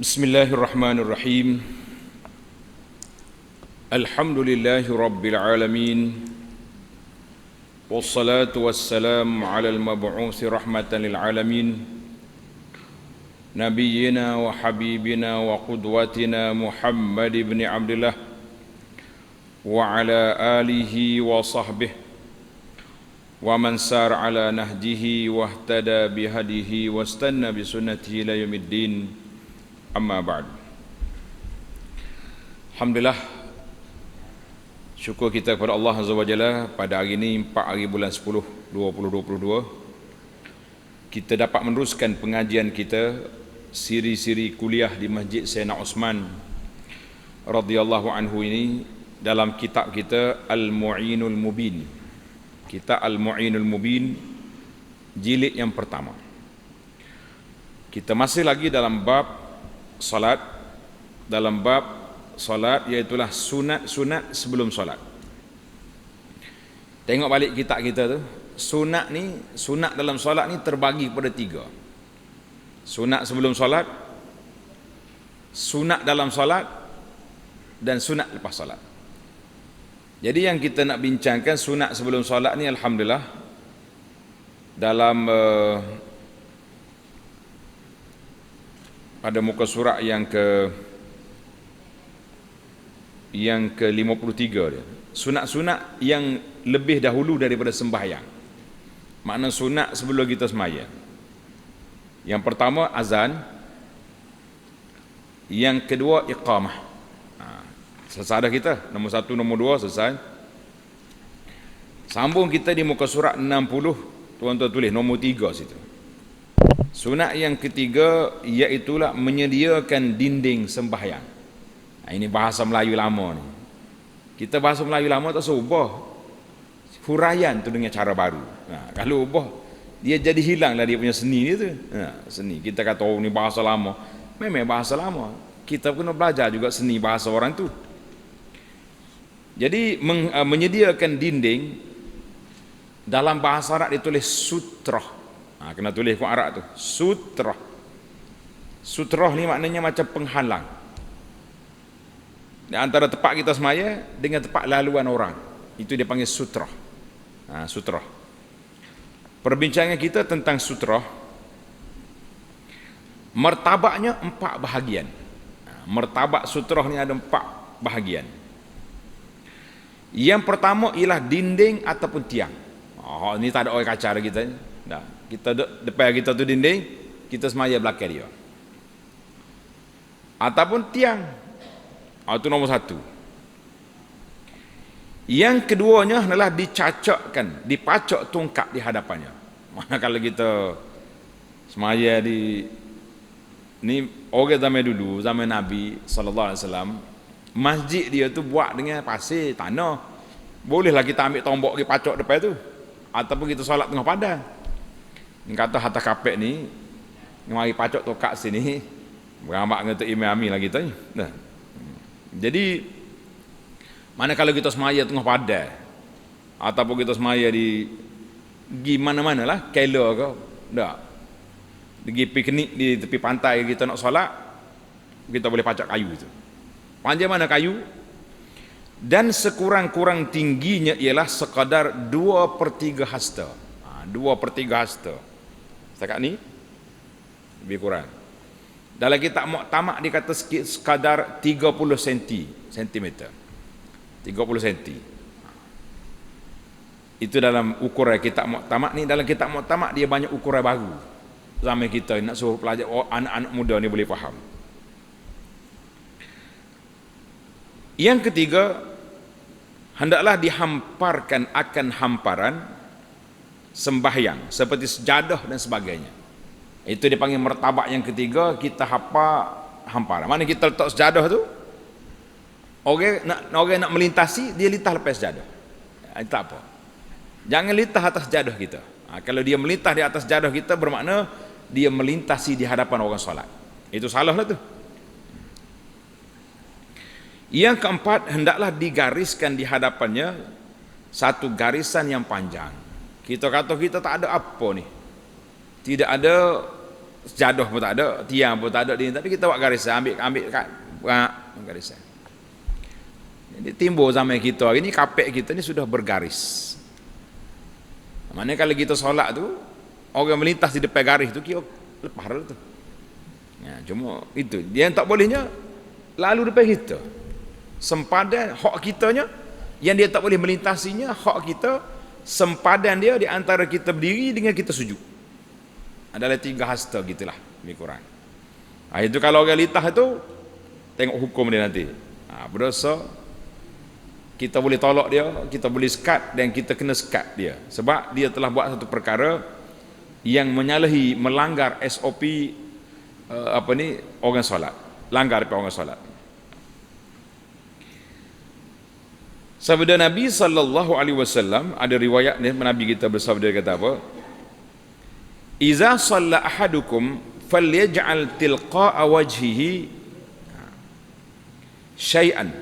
Bismillahirrahmanirrahim. Alhamdulillahi rabbil alamin. Wassalatu wassalamu ala al-mab'uthi rahmatan lil alamin. Nabiyyina wa habibina wa qudwatina Muhammad ibn Abdullah wa ala alihi wa sahbihi wa man sar ala nahjihi wa ihtada bihadihi wa istanna bi sunnatihi ila yaumiddin. Amma ba'd. Alhamdulillah, syukur kita kepada Allah Azza wa Jalla, pada hari ini 4 hari bulan 10 2022 kita dapat meneruskan pengajian kita siri-siri kuliah di Masjid Sayyidina Osman radhiyallahu anhu ini dalam kitab kita Al-Mu'inul Mubin. Kitab Al-Mu'inul Mubin jilid yang pertama. Kita masih lagi dalam bab salat, dalam bab salat iaitulah sunat sebelum salat. Tengok balik kitab kita tu, sunat dalam salat ni terbagi kepada 3. Sunat sebelum salat, sunat dalam salat, dan sunat lepas salat. Jadi yang kita nak bincangkan sunat sebelum salat ni, alhamdulillah, dalam pada muka surat yang ke-53 dia. Sunat-sunat yang lebih dahulu daripada sembahyang. Makna sunat sebelum kita sembahyang. Yang pertama azan, yang kedua iqamah. Selesai dah kita, nombor 1, nombor 2 selesai. Sambung kita di muka surat 60, tuan-tuan tulis nombor 3 situ. Sunat yang ketiga iaitulah menyediakan dinding sembahyang. Ini bahasa Melayu lama ni. Kita bahasa Melayu lama tak ubah huraian tu dengan cara baru. Kalau ubah dia jadi hilanglah dia punya seni dia tu. Seni. Kita kata oh ni bahasa lama. Memang bahasa lama. Kita kena belajar juga seni bahasa orang tu. Jadi menyediakan dinding, dalam bahasa Arab ditulis sutrah. Kena tulis kuat Arab tu, sutrah. Sutrah ni maknanya macam penghalang di antara tempat kita semaya dengan tempat laluan orang. Itu dia panggil sutrah. Sutrah. Perbincangan kita tentang sutrah, martabaknya 4 bahagian. Martabak sutrah ni ada 4 bahagian. Yang pertama ialah dinding ataupun tiang. Ni tak ada orang kacar kita. Kita depan kita tu dinding, kita semaya belakang dia. Ataupun tiang. Itu nombor 1. Yang keduanya adalah dicacakkan, dipacak tongkat di hadapannya. Mana kalau kita semaya di ni orang zaman dulu, zaman Nabi sallallahu alaihi wasallam, masjid dia tu buat dengan pasir, tanah. Bolehlah kita ambil tombok pergi pacak depan tu. Ataupun kita solat tengah padang. Kata atas kapek ni mari pacok tokak sini, beramak dengan Imam Amin lah kita ni. Jadi mana kalau kita semaya tengah padang ataupun kita semaya di mana-mana lah, Kela ke tak, pergi piknik di tepi pantai, kita nak solat, kita boleh pacak kayu itu. Panjang mana kayu, dan sekurang-kurang tingginya ialah sekadar 2/3 hasta. 2/3 hasta. Setakat ni lebih kurang. Dalam kitab Mu'tamad dikata sekadar 30 cm. 30 cm. Itu dalam ukuran kitab Mu'tamad ni. Dalam kitab Mu'tamad dia banyak ukuran baru. Zaman kita nak suruh pelajar, anak-anak muda ni boleh faham. Yang ketiga, hendaklah dihamparkan akan hamparan sembahyang seperti sejadah dan sebagainya. Itu dipanggil martabak yang ketiga, kita hamparan. Mana kita letak sejadah tu, orang nak melintasi, dia lintah lepas sejadah. Tak apa. Jangan lintah atas sejadah kita. Kalau dia melintah di atas sejadah kita, bermakna dia melintasi di hadapan orang solat. Itu salah lah tu. Yang keempat, hendaklah digariskan di hadapannya satu garisan yang panjang. Kita kata kita tak ada apa ni, tidak ada sejadah pun tak ada, tiang pun tak ada, tapi kita buat garisan, ambil garisan. Jadi timbul zaman kita hari ni, kapek kita ni sudah bergaris. Maknanya kalau kita solat tu, orang melintas di depan garis tu, kira lepas dah tu. Ya, cuma itu, dia yang tak bolehnya lalu depan kita. Sempadan hak kitanya, yang dia tak boleh melintasinya, hak kita, sempadan dia di antara kita berdiri dengan kita sujud. Adalah 3 hasta gitulah, lebih kurang. Itu kalau orang lintas tu, tengok hukum dia nanti. Berdosa, kita boleh tolak dia, kita boleh sekat, dan kita kena sekat dia. Sebab dia telah buat satu perkara yang menyalahi, melanggar SOP orang solat. Langgar daripada orang solat. Sabda Nabi sallallahu alaihi wasallam, ada riwayat ni Nabi kita bersabda, kata apa? Iza shalla ahadukum falyaj'al tilqa'a wajhihi syai'an.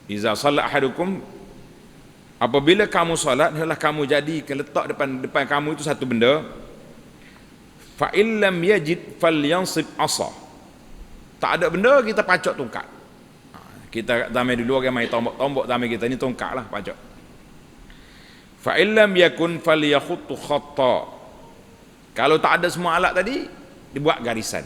Iza shalla ahadukum, apabila kamu salat, hendaklah kamu jadi letak depan kamu itu satu benda. Fa illam yajid falyansib asa. Tak ada benda, kita pacak tongkat. Kita zaman dulu orang main tombok zaman kita ni tongkatlah pacak. Fa illam yakun falyakhuttu khatta. Kalau tak ada semua alat tadi, dibuat garisan.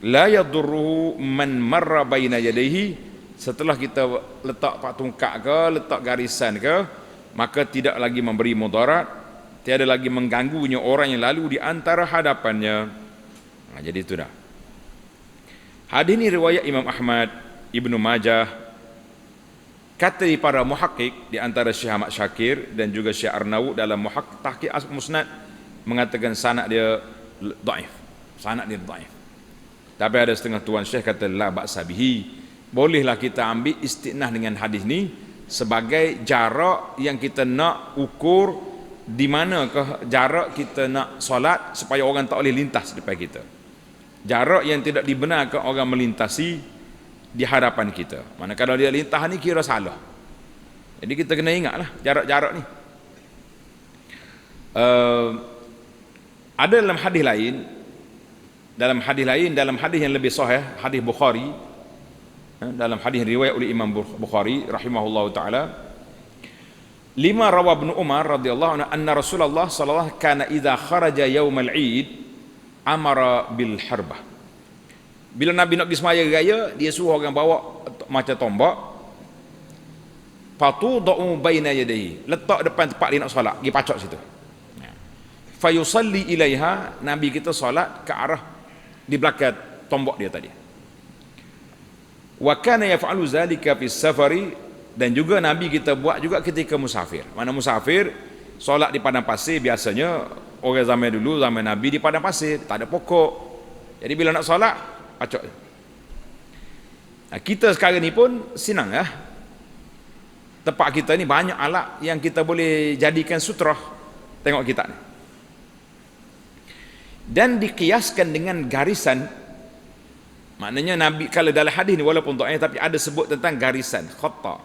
La yadurruhu man marra baina yadayhi. Setelah kita letak pak tongkat ke, letak garisan ke, maka tidak lagi memberi mudarat, tiada lagi mengganggunya orang yang lalu di antara hadapannya. Jadi itu dah. Hadis ini riwayat Imam Ahmad, Ibnu Majah. Kata para muhakkik di antara Syekh Ahmad Syakir dan juga Syekh Arnaud dalam Tahqiq Musnad, mengatakan sanad dia dhaif. Sanad dia dhaif. Tapi ada setengah tuan Syekh kata la ba'sa bihi. Bolehlah kita ambil istinah dengan hadis ni sebagai jarak yang kita nak ukur, di manakah jarak kita nak solat supaya orang tak boleh lintas depan kita. Jarak yang tidak dibenarkan orang melintasi di hadapan kita. Mana kalau dia lintas ni kira salah. Jadi kita kena ingatlah jarak-jarak ni. Ada dalam hadis lain, dalam hadis yang lebih sahih, hadis Bukhari, dalam hadis riwayat oleh Imam Bukhari rahimahullahu taala, lima rawa Ibnu Umar radhiyallahu anhu anna Rasulullah sallallahu alaihi wasallam kana idza kharaja yaumal Eid amara bil harbah. Bila Nabi nak pergi semaya raya, dia suruh orang bawa macam tombak, fatudau baina yadayhi, letak depan tempat dia nak solat, pergi pacak situ. Fayusalli ilaiha, Nabi kita solat ke arah di belakang tombak dia tadi. Wa kana yaf'alu zalika fi safari, dan juga Nabi kita buat juga ketika musafir. Mana musafir solat di padang pasir, biasanya orang zaman dulu, zaman Nabi di padang pasir, tak ada pokok. Jadi bila nak solat, pacak. Kita sekarang ni pun senang ya. Tempat kita ni banyak alat yang kita boleh jadikan sutrah. Tengok kita ni. Dan dikiaskan dengan garisan. Maknanya Nabi kalau dalam hadis ni walaupun tak tapi ada sebut tentang garisan, khatta.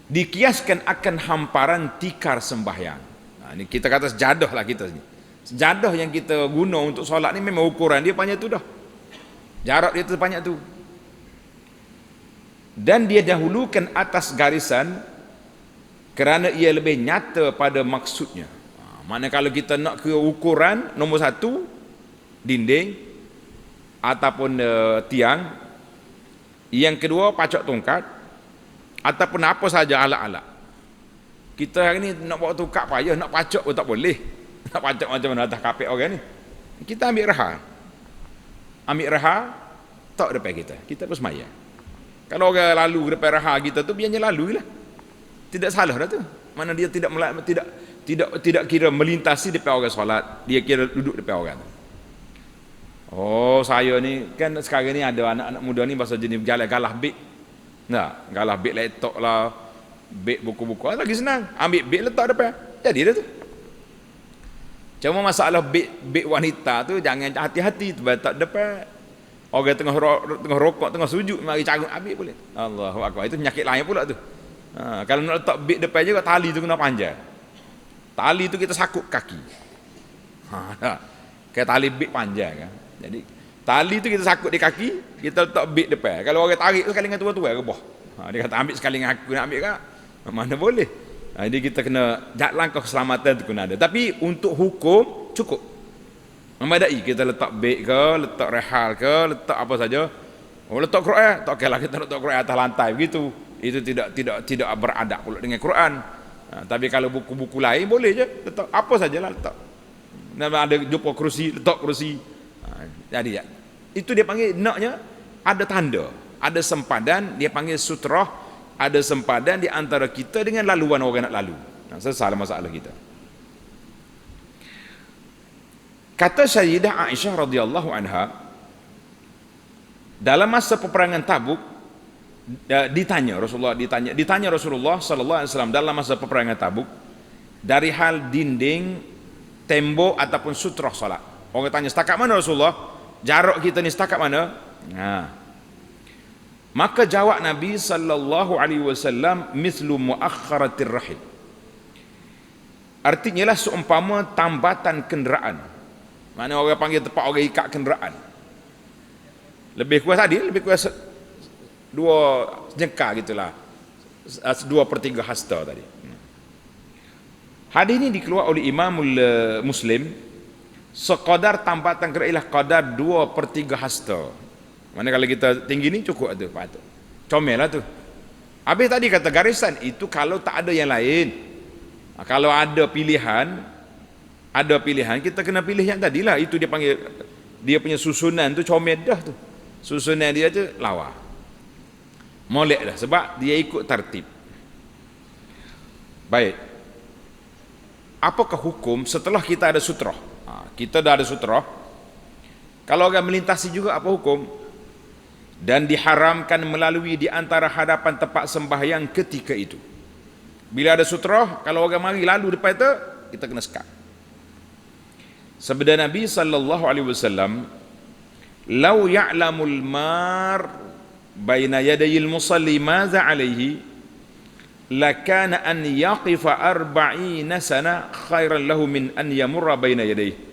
Dikiaskan akan hamparan tikar sembahyang. Ini kita kata sejadah lah kita ni. Sejadah yang kita guna untuk solat ni memang ukuran dia banyak tu dah. Jarak dia tu banyak tu. Dan dia dahulukan atas garisan kerana ia lebih nyata pada maksudnya. Mana kalau kita nak ke ukuran nombor 1 dinding ataupun tiang, yang kedua pacak tongkat ataupun apa saja alat-alat. Kita hari ni nak bawa tongkat payah, nak pacak pun tak boleh. Nak pacak macam mana atas kapek orang ni. Kita ambil raha. Ambil raha tak depan kita pun semaya. Kalau orang lalu depan raha kita tu, biarnya lalu lah. Tidak salah dah tu. Mana dia tidak kira melintasi depan orang solat, dia kira duduk depan orang. Oh, saya ni kan sekarang ni ada anak-anak muda ni bahasa jenis jalan galah beg. Nah, galah beg laptop lah, beg buku-buku lagi senang. Ambil beg letak depan. Jadi dah tu. Cuma masalah beg wanita tu jangan hati-hati tu letak depan. Orang tengah rokok, tengah sujud, mari carut ambil boleh. Allahu akbar. Itu penyakit lain pula tu. Kalau nak letak beg depan je, tali tu kena panjang. Tali tu kita sakut kaki. Kayak tali bit panjang kan. Jadi tali tu kita sakut di kaki, kita letak bit depan. Kalau orang tarik sekali dengan tua-tua rebah. Dia kata ambil sekali dengan aku nak ambil kan. Mana boleh. Jadi kita kena langkah keselamatan tu kena ada. Tapi untuk hukum cukup. Memadai kita letak bit ke, letak rehal ke, letak apa saja. Oh letak Quran, tak okeylah kita letak Quran atas lantai begitu. Itu tidak beradab pula dengan Quran. Tapi kalau buku-buku lain boleh je letak apa sajalah letak. Dan ada jumpa kerusi, letak kerusi. Jadi ya. Itu dia panggil naknya ada tanda, ada sempadan, dia panggil sutrah, ada sempadan di antara kita dengan laluan orang nak lalu. Selesai masalah kita. Kata Sayyidah Aisyah radhiyallahu anha, dalam masa peperangan Tabuk ditanya Rasulullah sallallahu alaihi wasallam dalam masa peperangan Tabuk dari hal dinding, tembok ataupun sutrah salat. Orang tanya setakat mana Rasulullah? Jarak kita ni setakat mana? Maka jawab Nabi sallallahu alaihi wasallam mithlu muakhkharatir rahil. Artinya lah seumpama tambatan kenderaan. Mana orang panggil tempat orang ikat kenderaan. Lebih kurang tadi, lebih kurang 2 jengkal gitulah. 2/3 hasta tadi. Hadis ini dikeluar oleh Imamul Muslim sekadar tambatan kenderaan ialah kadar 2/3 hasta. Mana kalau kita tinggi ni cukup tu patut. Comel lah tu. Habis tadi kata garisan itu kalau tak ada yang lain. Kalau ada pilihan kita kena pilih yang tadilah. Itu dia panggil, dia punya susunan tu comel dah tu. Susunan dia tu lawa. Molek dah sebab dia ikut tertib. Baik. Apakah hukum setelah kita ada sutrah? Kita dah ada sutrah. Kalau orang melintasi juga apa hukum? Dan diharamkan melalui di antara hadapan tempat sembahyang ketika itu. Bila ada sutrah, kalau orang mari lalu depan itu, kita kena sekat. Sabda Nabi sallallahu alaihi wasallam, "Lau ya'lamul mar baina yadayil musalli maza alaihi lakana an yaqifa 40 sana khairan lahu min an yamurra baina yadayhi."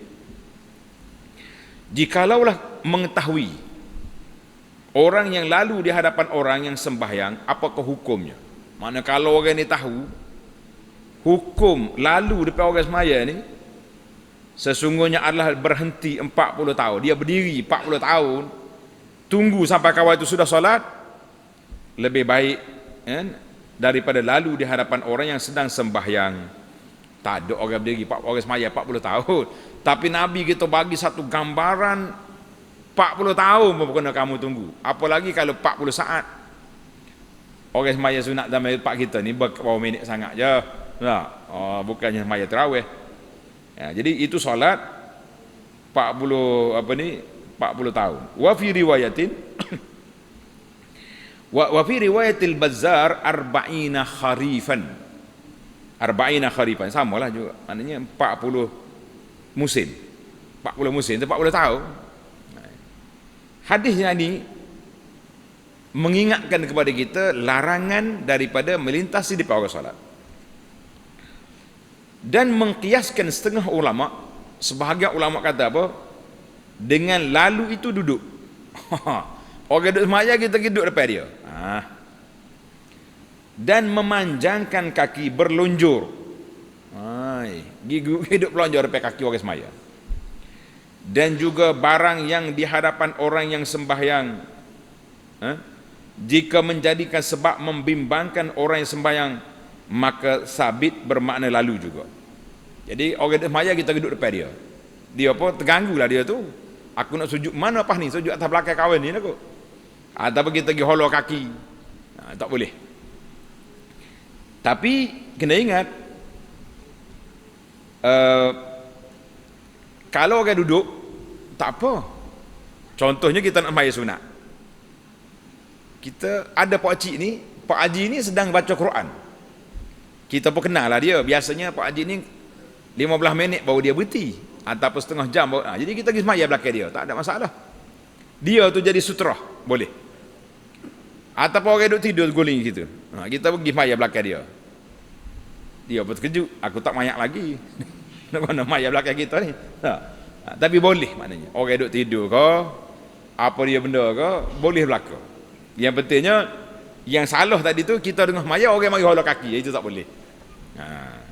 Jikalaulah mengetahui orang yang lalu di hadapan orang yang sembahyang, apakah hukumnya? Mana kalau orang ni tahu hukum lalu depan orang semaya ni sesungguhnya adalah berhenti 40 tahun. Dia berdiri 40 tahun tunggu sampai kawan itu sudah solat, lebih baik daripada lalu di hadapan orang yang sedang sembahyang. Tak ada orang berdiri orang semaya 40 tahun. Tapi Nabi kita bagi satu gambaran 40 tahun pun kena kamu tunggu. Apalagi kalau 40 saat. Orang semaya sunat dalam tempat kita ni berapa minit sangat je. Bukannya semaya tarawih. Jadi itu solat 40 tahun. Wa fi riwayatin wa fi riwayatil Bazzar 40 kharifan. 40 kharifan samalah juga. Maknanya 40 musim. 40 musim itu 40 tahun. Hadis yang ini mengingatkan kepada kita larangan daripada melintasi di pawai salat. Dan mengkiaskan setengah ulama, sebahagian ulama kata apa? Dengan lalu itu duduk. Orang duduk semaya kita duduk depan dia. Dan memanjangkan kaki berlunjur. Hidup pelonjor depan kaki orang semaya. Dan juga barang yang di hadapan orang yang sembahyang, jika menjadikan sebab membimbangkan orang yang sembahyang, maka sabit bermakna lalu juga. Jadi orang sembahyang kita duduk depan dia. Dia apa? Terganggulah dia tu. Aku nak sujud mana apa ni? Sujud atas belakang kawan ni aku. Ataupun kita pergi holor kaki. Tak boleh. Tapi kena ingat, kalau orang duduk tak apa. Contohnya kita nak sembahyang sunat. Kita ada Pak Cik ni, Pak Haji ni sedang baca Quran. Kita pun kenal lah dia. Biasanya Pak Haji ni 15 minit baru dia berhenti, ataupun setengah jam baru. Jadi kita pergi sembahyang belakang dia, tak ada masalah. Dia tu jadi sutrah, boleh. Ataupun orang duduk tidur guling gitu. Kita pergi sembahyang belakang dia. Dia pun terkejut, aku tak mayak lagi. Nak mana mayat belakang kita ni. Tapi boleh maknanya. Orang duduk tidur ke, apa dia benda ke, boleh berlaku. Yang pentingnya yang salah tadi tu kita dengar mayat orang mari halau kaki, itu tak boleh.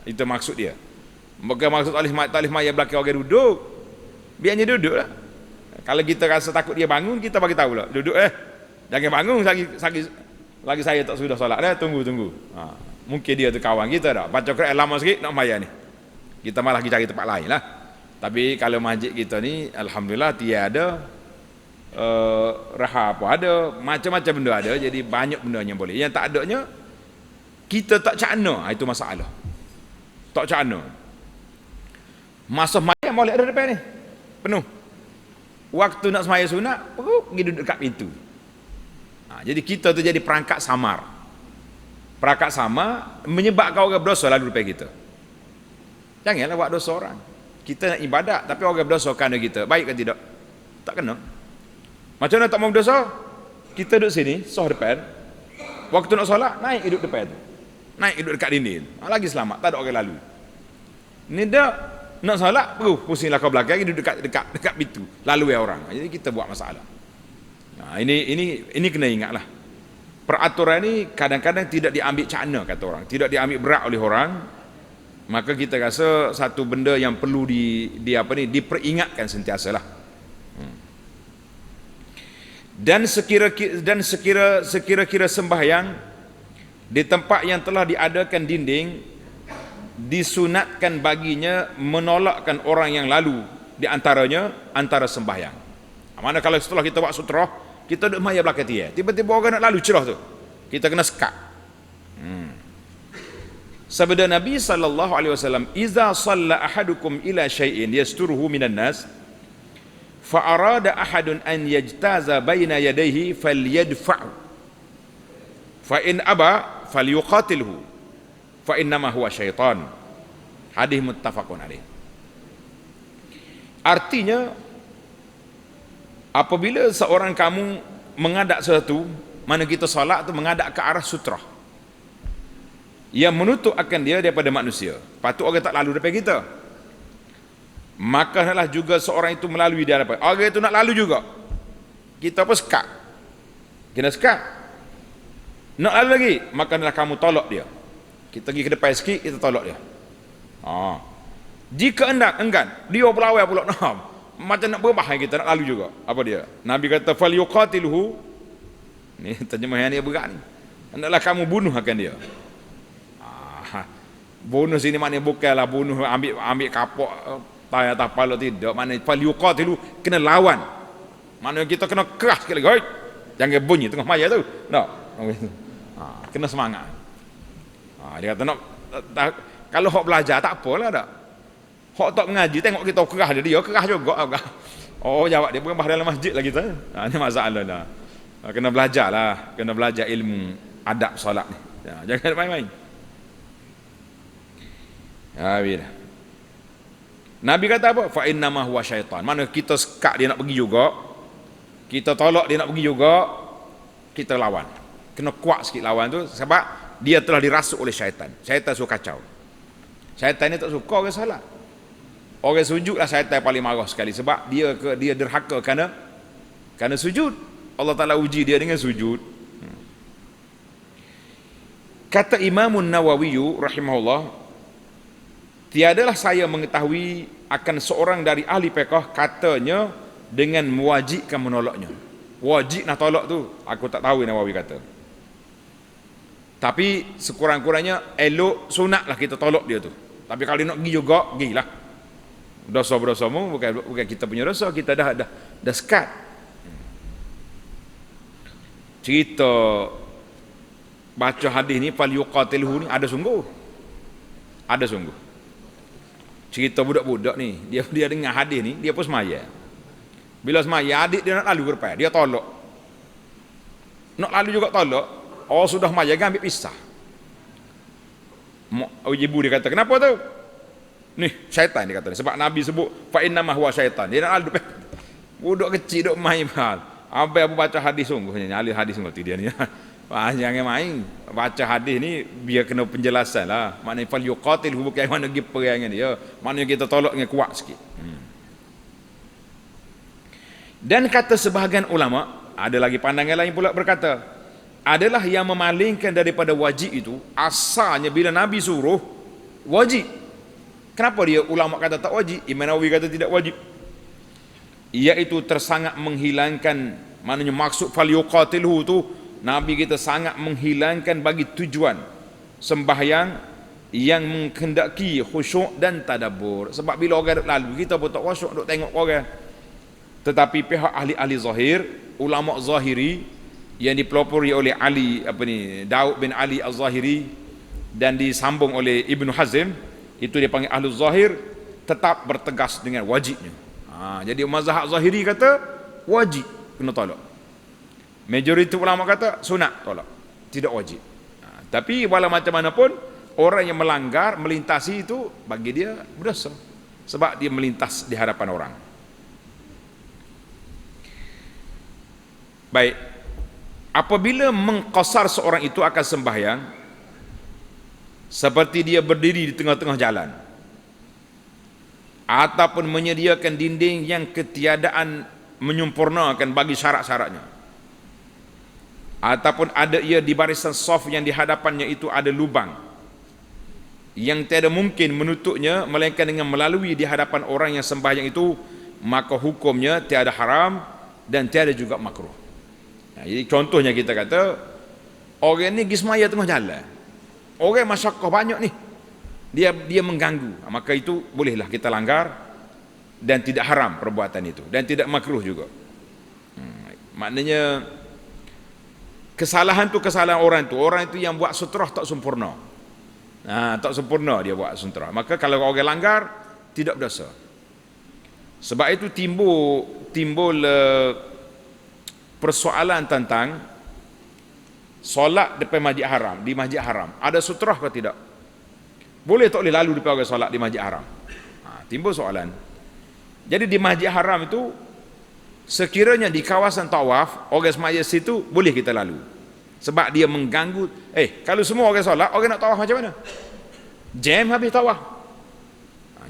Itu maksud dia. Bukan maksud talih mayat belakang orang duduk. Biarnya duduk lah. Kalau kita rasa takut dia bangun, kita bagi tahu lah. Duduk jangan bangun lagi saya tak sudah solat dah, tunggu. Mungkin dia tu kawan kita dah. Baca Quran lama sikit nak mayat ni. Kita malah pergi cari tempat lain lah. Tapi kalau masjid kita ni alhamdulillah tiada rahab ada, macam-macam benda ada, jadi banyak benda yang boleh. Yang tak adanya kita tak cakna, itu masalah. Tak cakna. Masa mayat molek ada depan ni. Penuh. Waktu nak sembahyang sunat, pergi duduk dekat pintu. Jadi kita tu jadi perangkat samar. Perangkat samar menyebabkan orang berdosa lalu depan kita. Janganlah buat dosa orang. Kita nak ibadat tapi orang berdosa kerana kita. Baik ke tidak? Tak kena. Macam mana tak mau berdosa? Kita duduk sini, soh depan. Waktu nak solat, naik duduk depan tu. Naik duduk dekat dinding. Lagi selamat, tak ada orang lalu. Ni dah nak solat, pusinglah kau belakang, duduk dekat pintu. Lalu orang. Jadi kita buat masalah. Ini kena ingatlah. Peraturan ni kadang-kadang tidak diambil cakna kata orang, tidak diambil berat oleh orang. Maka kita rasa satu benda yang perlu diperingatkan sentiasalah. Dan sekira-kira sembahyang di tempat yang telah diadakan dinding, disunatkan baginya menolakkan orang yang lalu di antara sembahyang. Mana kalau setelah kita buat sutra, kita duduk mayat belakang dia, tiba-tiba orang nak lalu cerah tu, kita kena sekat. Sabda Nabi sallallahu alaihi wasallam, "Iza shalla ahadukum ila syai'in yasturuhu minan nas, fa arada ahadun an yajtaza baina yadayhi falyadfa'u. Fa in aba falyuqatilhu. Fa innama huwa syaitan." Hadis muttafaqun alaih. Artinya apabila seorang kamu menghadap sesuatu, mana kita solat tu menghadap ke arah sutra yang menutup akan dia daripada manusia, patut orang tak lalu depan kita, maka hendaklah juga seorang itu melalui di hadapan orang itu nak lalu juga, kita pun sekat, kena sekat. Nak lalu lagi, maka hendaklah kamu tolak dia. Kita pergi ke depan sikit, kita tolak dia. Jika enggan dia berlawan pula, macam nak berbahaya, kita nak lalu juga. Apa dia? Nabi kata fal yuqatiluhu. Ni terjemahan dia berat ni. Hendaklah kamu bunuh akan dia. Bunuh sini maknanya bukanlah bunuh ambil kapok tayar tapal tidak, maknanya fal yuqatilu, kena lawan. Maknanya kita kena keras sekali. Hoi, jangan bunyi tengah mayat tu. Tak. Kena semangat. Dia kata nak kalau hok belajar tak apalah dak. Hok tak mengaji tengok kita keras dia keras juga. Jawab dia bukan dalam masjid lah kita. Ini masalah dah. Kena belajar lah, kena belajar ilmu adab solat ni. Jangan main-main. Nabi kata apa? Fa innama huwa syaitan. Mana kita sekat dia nak pergi juga, kita tolak dia nak pergi juga, kita lawan. Kena kuat sikit lawan tu, sebab dia telah dirasuk oleh syaitan. Syaitan suka kacau. Syaitan ni tak suka orang salat. Orang sujud lah syaitan paling marah sekali, sebab dia derhaka kerana sujud. Allah Ta'ala uji dia dengan sujud. Kata Imam Nawawi rahimahullah, tiadalah saya mengetahui akan seorang dari ahli fiqh katanya dengan mewajibkan menolaknya. Wajib nak tolak tu, aku tak tahu Nawawi kata. Tapi sekurang-kurangnya elok sunatlah kita tolak dia tu. Tapi kalau nak pergi juga, pergilah. Dosa-dosamu bukan kita punya dosa, kita dah sekat. Cerita baca hadis ni fal yuqatilhu ni ada sungguh. Cerita budak-budak ni, dia dengar hadis ni, dia pun semaya. Bila semaya, adik dia nak lalu ke depan, dia tolak. Nak lalu juga tolak. Sudah maya kan ambil pisah. Ibu dia kata, kenapa tu? Ni syaitan dia kata. Sebab Nabi sebut fa innama huwa syaitan. Dia nak lalu depan. Budak kecil duk main hal. Abang baca hadis sungguh ni, ahli hadis sungguh tu dia ni. Wah, jangan main baca hadis ni biar kena penjelasan lah. Maknanya fal yuqatil bukan mana pergi perangan dia. Maknanya kita tolak dengan kuat sikit. Dan kata sebahagian ulama, ada lagi pandangan lain pula berkata, adalah yang memalingkan daripada wajib itu asalnya bila Nabi suruh wajib. Kenapa dia ulama kata tak wajib, Imam Nawawi kata tidak wajib? Iaitu tersangat menghilangkan, maknanya maksud fal yuqatilhu tu Nabi kita sangat menghilangkan bagi tujuan sembahyang yang menghendaki khusyuk dan tadabbur. Sebab bila orang duk lalu, kita pun tak khusyuk duk tengok orang. Tetapi pihak ahli-ahli zahir, ulama zahiri yang dipelopori oleh Daud bin Ali Az-Zahiri dan disambung oleh Ibnu Hazm, itu dia panggil ahli zahir, tetap bertegas dengan wajibnya. Jadi mazhab zahiri kata wajib kena tolak. Majoriti ulama kata sunat tolak, tidak wajib. Tapi walau macam mana pun, orang yang melanggar, melintasi itu bagi dia berdosa, sebab dia melintas di hadapan orang. Baik, apabila mengqasar seorang itu akan sembahyang seperti dia berdiri di tengah-tengah jalan, ataupun menyediakan dinding yang ketiadaan menyempurnakan bagi syarat-syaratnya, ataupun ada ia di barisan saf yang di hadapannya itu ada lubang yang tiada mungkin menutupnya melainkan dengan melalui di hadapan orang yang sembahyang itu, maka hukumnya tiada haram dan tiada juga makruh. Jadi contohnya kita kata orang ni pergi semaya tengah jalan, orang masyarakat banyak ni, dia mengganggu, maka itu bolehlah kita langgar dan tidak haram perbuatan itu dan tidak makruh juga. Maknanya kesalahan tu kesalahan orang itu yang buat sutrah tak sempurna. Tak sempurna dia buat sutrah. Maka kalau orang langgar tidak berdosa. Sebab itu timbul persoalan tentang solat depan masjid haram, di masjid haram. Ada sutrah ke tidak? Boleh tak boleh lalu depan orang solat di masjid haram? Timbul soalan. Jadi di masjid haram itu sekiranya di kawasan tawaf, orang semaya situ boleh kita lalu. Sebab dia mengganggu. Kalau semua orang solat, orang nak tawaf macam mana? Jam habis tawaf.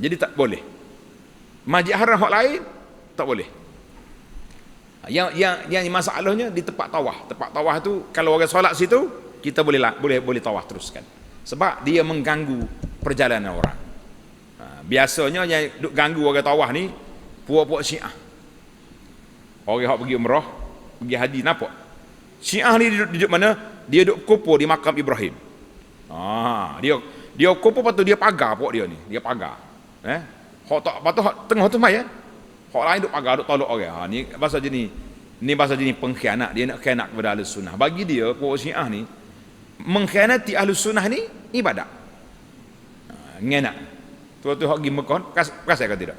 Jadi tak boleh. Masjid haram hak lain tak boleh. Yang masalahnya di tempat tawaf. Tempat tawaf tu kalau orang solat situ, kita boleh tawaf teruskan. Sebab dia mengganggu perjalanan orang. Biasanya yang duk ganggu orang tawaf ni puak-puak Syiah. Orang yang pergi umrah, pergi haji, nampak Syiah ni duduk mana? Dia duduk kumpul di makam Ibrahim. Dia kumpul, patut dia pagar puak dia ni. Dia pagar. Hak tak patut tengah tu mai. Hak lain duk pagar, duk tolak orang. Ni bahasa jenis pengkhianat. Dia nak khianat kepada Ahlus Sunnah. Bagi dia puak Syiah ni, mengkhianati Ahlus Sunnah ni ibadat. Ngenak. Tu hak pergi Mekah, kasih ke tidak?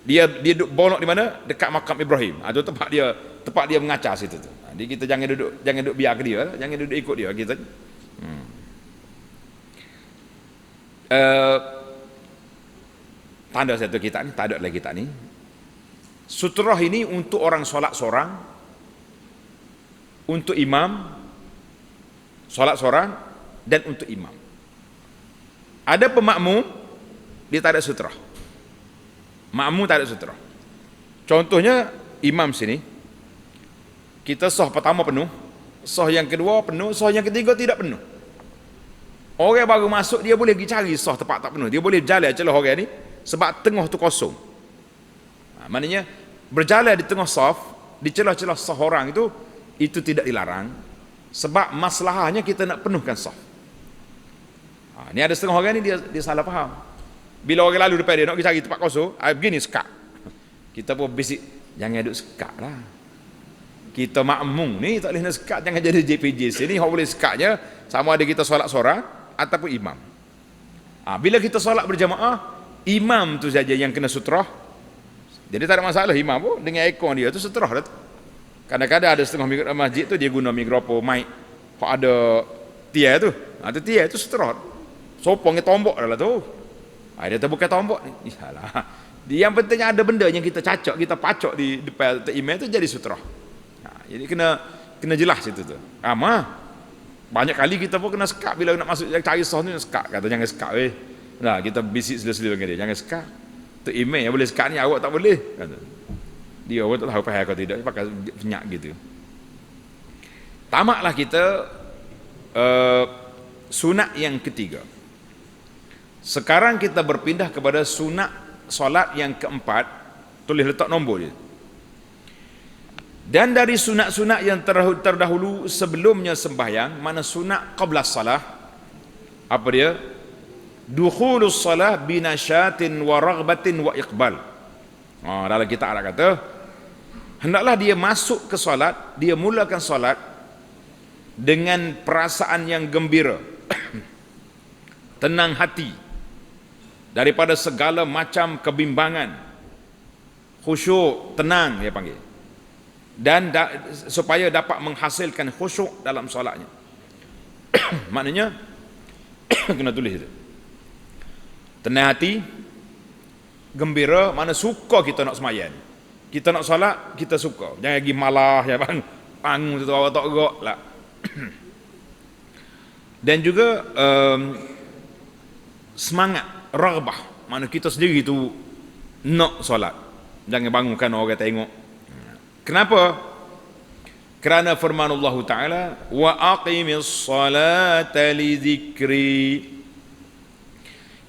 Dia duduk bolok di mana? Dekat makam Ibrahim. Itu tempat dia mengacar situ tu. Jadi kita jangan duduk biar ke dia, jangan duduk ikut dia kita. Tanda satu kitab ni, tak ada lagi kitab ni. Sutrah ini untuk orang solat seorang, untuk imam solat seorang, dan untuk imam. Ada pemakmum dia tak ada sutrah. Makmum tak ada sutrah. Contohnya imam sini, kita sah pertama penuh, sah yang kedua penuh, sah yang ketiga tidak penuh. Orang baru masuk dia boleh pergi cari sah tempat tak penuh. Dia boleh berjalan celah orang ni sebab tengah tu kosong. Maknanya berjalan di tengah saf, di celah-celah sah orang itu tidak dilarang sebab masalahnya kita nak penuhkan saf. Ni ada setengah orang ni dia salah faham. Bila orang lalu depan dia nak pergi cari tempat kosong, begini sekat. Kita pun bisik, jangan duduk sekat lah. Kita makmum ni tak boleh nak sekat, jangan jadi JPJ sini. Orang boleh sekatnya sama ada kita solat seorang ataupun imam. Bila kita solat berjamaah, imam tu saja yang kena sutrah. Jadi tak ada masalah imam pun dengan ekor dia tu sutrah dah tu. Kadang-kadang ada setengah masjid tu dia guna mikrofon, mic. Kok ada tiar tu. Ada tiar tu sutrah. Sopong tombok dah lah tu. Dia terbuka tombok ni. Iyalah. Yang pentingnya ada benda yang kita cacok, kita pacok di depan imam tu jadi sutrah. Jadi kena jelas itu tu. Banyak kali kita pun kena sekak bila nak masuk cari soh ni sekak, kata jangan sekak weh. Nah, kita bisik sila-sila dengan dia, jangan sekak. Tu email yang boleh sekak ni awak tak boleh. Kata. Dia awak tak tahu faham atau tidak, pakai penyak gitu. Tamaklah kita sunat yang ketiga. Sekarang kita berpindah kepada sunat solat yang keempat. Tulis letak nombor je. Dan dari sunat-sunat yang terdahulu sebelumnya sembahyang, mana sunat qabla salah, apa dia? Dukhulus salah binasyatin wa raghbatin wa iqbal. Dalam kitab ada kata, hendaklah dia masuk ke solat, dia mulakan solat dengan perasaan yang gembira, tenang hati daripada segala macam kebimbangan, khusyuk, tenang dia panggil. Dan supaya dapat menghasilkan khusyuk dalam solatnya. Maknanya kena tulis itu. Tenang hati, gembira, mana suka kita nak sembahyang. Kita nak solat, kita suka. Jangan lagi malah ya bang, bangun tu awak tak gerak lah. Dan juga semangat, raghbah, mana kita sendiri tu nak solat. Jangan bangunkan orang tengok. Kenapa? Kerana firman Allah Ta'ala, wa aqimis salata li dzikri.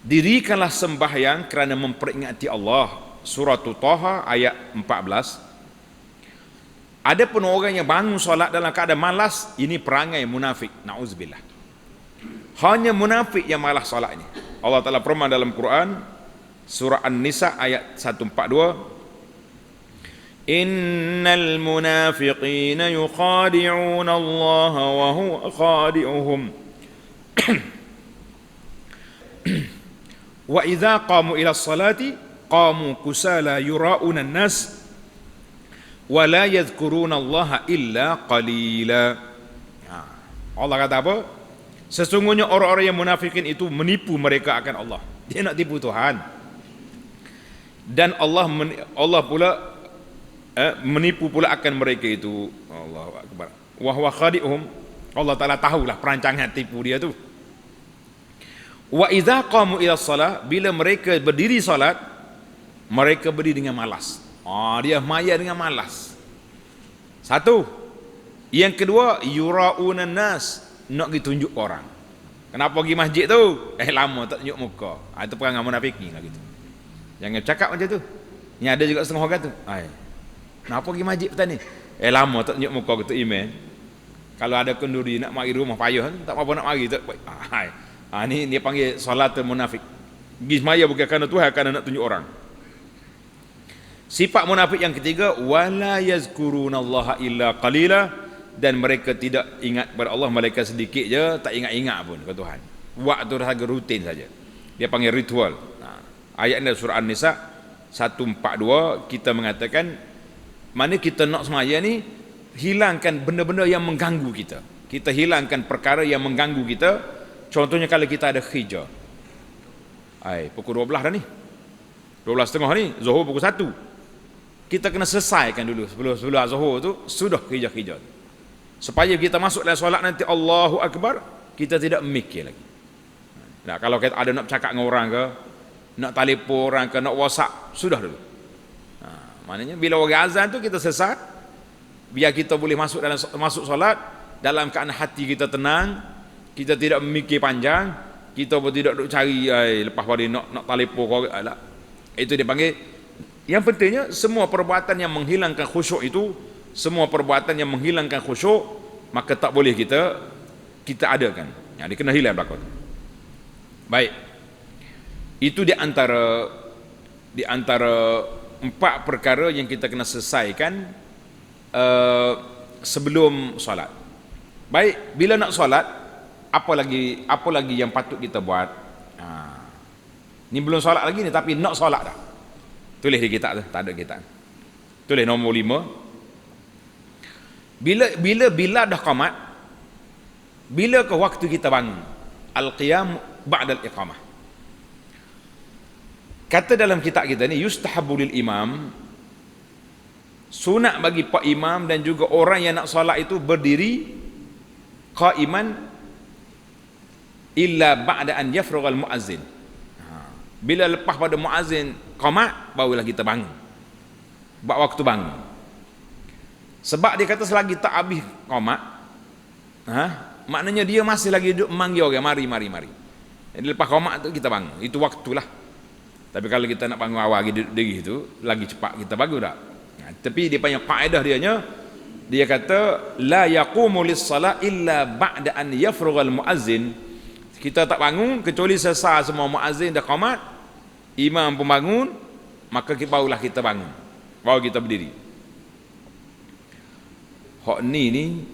Dirikanlah sembahyang kerana memperingati Allah. Surah Taha ayat 14. Adapun orang yang bangun solat dalam keadaan malas, ini perangai munafik. Na'udzubillah. Hanya munafik yang malas solat ini. Allah Ta'ala firman dalam Quran, surah An-Nisa ayat 142, Innal munafiqina yukhadi'una Allah wa huwa khadi'uhum wa idza qamu ila salati qamu kusala yura'una an-nas wa la yadhkuruna Allah illa qalila. Allah kata apa? Sesungguhnya orang-orang yang munafikin itu menipu mereka akan Allah. Dia nak tipu Tuhan. Dan Allah pula menipu pula akan mereka itu. Allahu akbar. Wa huwa khadi'uhum. Allah Taala tahulah perancangan tipu dia tu. Wa idza qamu ila shalah, bila mereka berdiri salat, mereka berdiri dengan malas. Dia maya dengan malas. Satu. Yang kedua, yura'una nas, nak pergi tunjuk orang. Kenapa pergi masjid tu? Lama tak tunjuk muka. Itu perangai munafikin lah gitu. Jangan cakap macam tu. Ni ada juga setengah orang tu. Kenapa pergi masjid petang ni? Lama tak tunjuk muka gitu email. Kalau ada kenduri nak mari rumah payah, tak apa nak mari tak. Ni dia panggil solat munafik. Pergi semaya bukan kerana Tuhan, kerana nak tunjuk orang. Sifat munafik yang ketiga, wala yazkurunallaha illa qalila, dan mereka tidak ingat kepada Allah malaikat sedikit je, tak ingat-ingat pun kepada Tuhan. Waktu saja rutin saja. Dia panggil ritual. Ayat ini surah An-Nisa 142, kita mengatakan mana kita nak semaya ni, hilangkan benda-benda yang mengganggu kita. Kita hilangkan perkara yang mengganggu kita. Contohnya kalau kita ada khijah. Pukul 12 dah ni. 12.30 ni, Zuhur pukul 1. Kita kena selesaikan dulu sebelum Zuhur tu sudah khijah-khijah. Supaya kita masuk dalam solat nanti Allahu Akbar, kita tidak mikir lagi. Nah, kalau kita ada nak bercakap dengan orang ke, nak telefon orang ke, nak WhatsApp, sudah dulu. Maknanya bila orang azan tu kita sesat, biar kita boleh masuk solat dalam keadaan hati kita tenang, kita tidak memikir panjang, kita pun tidak duk cari lepas pada nak telefon orang. Itu dia panggil. Yang pentingnya semua perbuatan yang menghilangkan khusyuk itu, semua perbuatan yang menghilangkan khusyuk, maka tak boleh kita adakan. Dia kena hilang belakang. Baik. Itu di antara empat perkara yang kita kena selesaikan sebelum solat. Baik, bila nak solat, apa lagi yang patut kita buat? Ni belum solat lagi ni, tapi nak solat dah. Tulis di kitab tu, tak ada kitab. Tulis nombor 5. Bila dah qamat, bila ke waktu kita bangun? Al-qiyam ba'da al-iqamah. Kata dalam kitab kita ni, yustahabbu lil imam Sunat bagi pak imam dan juga orang yang nak solat itu berdiri qaiman illa ba'da an yafrughal muazzin. Bila lepas pada muazzin qamat, barulah kita bangun. Buat waktu bangun. Sebab dia kata selagi tak habis qamat, maknanya dia masih lagi duduk memanggil orang, mari. Jadi lepas qamat tu kita bangun. Itu waktulah. Tapi kalau kita nak bangun awal lagi duduk diri tu, lagi cepat kita bangun tak? Tapi dia punya kaedah dia kata la yaqumu lis-salat illa ba'da an yafrughal muazzin. Kita tak bangun kecuali selesai semua muazzin dah qamat, imam pun bangun, maka barulah kita bangun, baru kita berdiri. Hak ni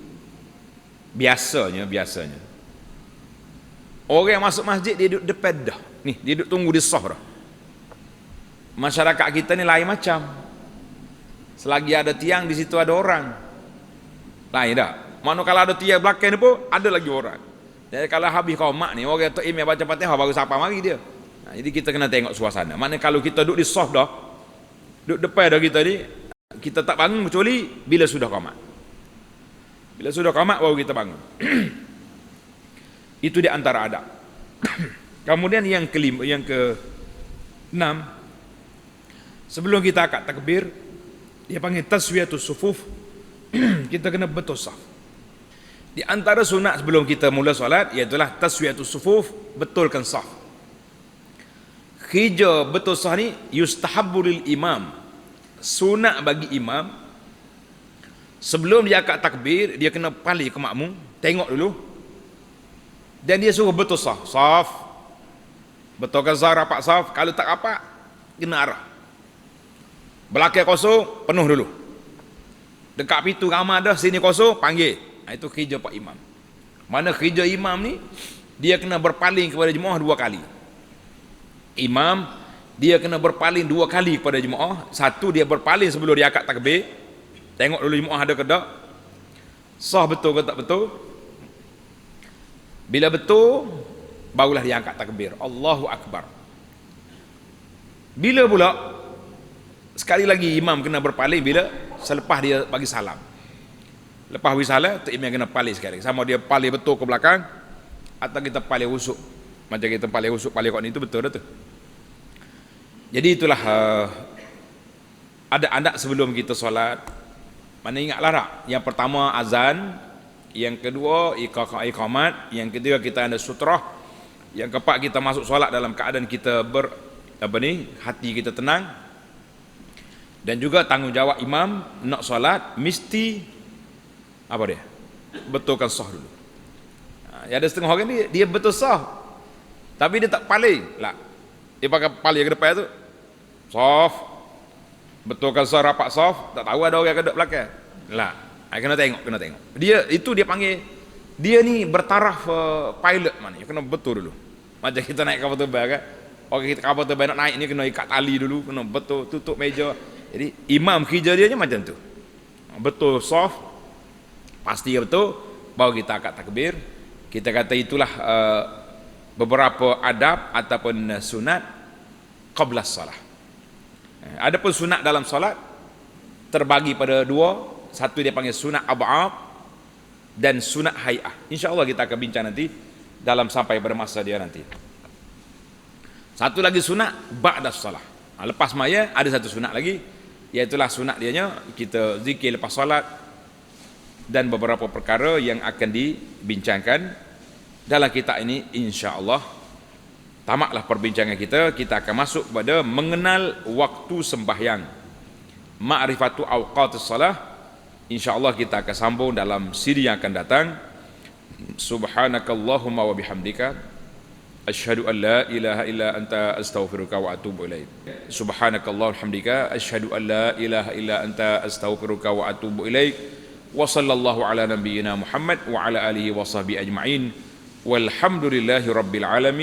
biasanya orang yang masuk masjid dia duduk depan dah. Ni dia duduk tunggu di saf dah. Masyarakat kita ni lain macam. Selagi ada tiang di situ ada orang. Lain tak? Mana kalau ada tiang belakang ni pun ada lagi orang. Jadi kalau habis qamat ni orang tu imam baca Fatihah baru siapa mari dia. Jadi kita kena tengok suasana. Mana kalau kita duduk di saf dah, duduk depan dah kita ni, kita tak bangun kecuali bila sudah qamat. Bila sudah qamat baru kita bangun. Itu di antara adab. Kemudian yang kelima, yang ke-6, sebelum kita akad takbir, dia panggil taswiyatus sufuf. Kita kena betul saf. Di antara sunat sebelum kita mula solat iaitulah taswiyatus sufuf, betulkan saf. Hija betul saf ni yustahabbu lil imam. Sunat bagi imam sebelum dia akad takbir, dia kena palih ke makmum, tengok dulu. Dan dia suruh betul saf. Saf. Betulkan saf, rapat saf. Kalau tak rapat, kena arah. Belakang kosong, penuh dulu. Dekat pintu ramai dah, sini kosong, panggil. Itu kerja pak imam. Mana kerja imam ni, dia kena berpaling kepada jemaah 2 kali. Imam, dia kena berpaling 2 kali kepada jemaah. Satu, dia berpaling sebelum dia akad takbir. Tengok dulu jemaah ada ke tak. Sah betul ke tak betul. Bila betul, barulah dia angkat takbir. Allahu Akbar. Bila pula, sekali lagi imam kena berpaling bila selepas dia bagi salam. Lepas bagi salam, tu imam kena paling sekali. Sama dia paling betul ke belakang atau kita paling usuk. Macam kita paling usuk, paling kot ni, itu betul dah tu. Jadi itulah ada adat sebelum kita solat. Mana ingatlah tak? Yang pertama azan, yang kedua iqamat, yang ketiga kita ada sutrah, yang keempat kita masuk solat dalam keadaan kita hati kita tenang. Dan juga tanggungjawab imam nak solat mesti apa dia? Betulkan sah dulu. Ada setengah orang ni dia betul sah, tapi dia tak paling lah. Dia pakai paling ke depan tu. Saf. Betulkan sah, rapat saf, tak tahu ada orang ke dekat belakang. Lah, kena tengok. Dia itu dia panggil, dia ni bertaraf pilot mana. Kena betul dulu. Macam kita naik kapal terbang kan. Orang kita kapal terbang nak naik ni kena ikat tali dulu, kena betul, tutup meja. Jadi imam kerja dia macam tu. Betul saf, pasti betul, baru kita akad takbir. Kita kata itulah beberapa adab ataupun sunat qabla salah. Adapun sunat dalam solat terbagi pada 2. Satu dia panggil sunat ab'ab dan sunat hay'ah. InsyaAllah kita akan bincang nanti dalam sampai pada masa dia nanti. Satu lagi sunat ba'da salah. Lepas maya ada satu sunat lagi, iaitulah sunat dianya kita zikir lepas solat dan beberapa perkara yang akan dibincangkan dalam kitab ini. InsyaAllah tamatlah perbincangan kita akan masuk kepada mengenal waktu sembahyang, ma'rifatu awqatus salah. InsyaAllah kita akan sambung dalam siri yang akan datang. Subhanakallahumma wa bihamdika asyhadu an la ilaha illa anta astaghfiruka wa atubu ilaik. Subhanakallahumma wa bihamdika asyhadu an la ilaha illa anta astaghfiruka wa atubu ilaik. Wa sallallahu ala nabiyyina Muhammad wa ala alihi wa sahbihi ajma'in. Walhamdulillahi rabbil alamin.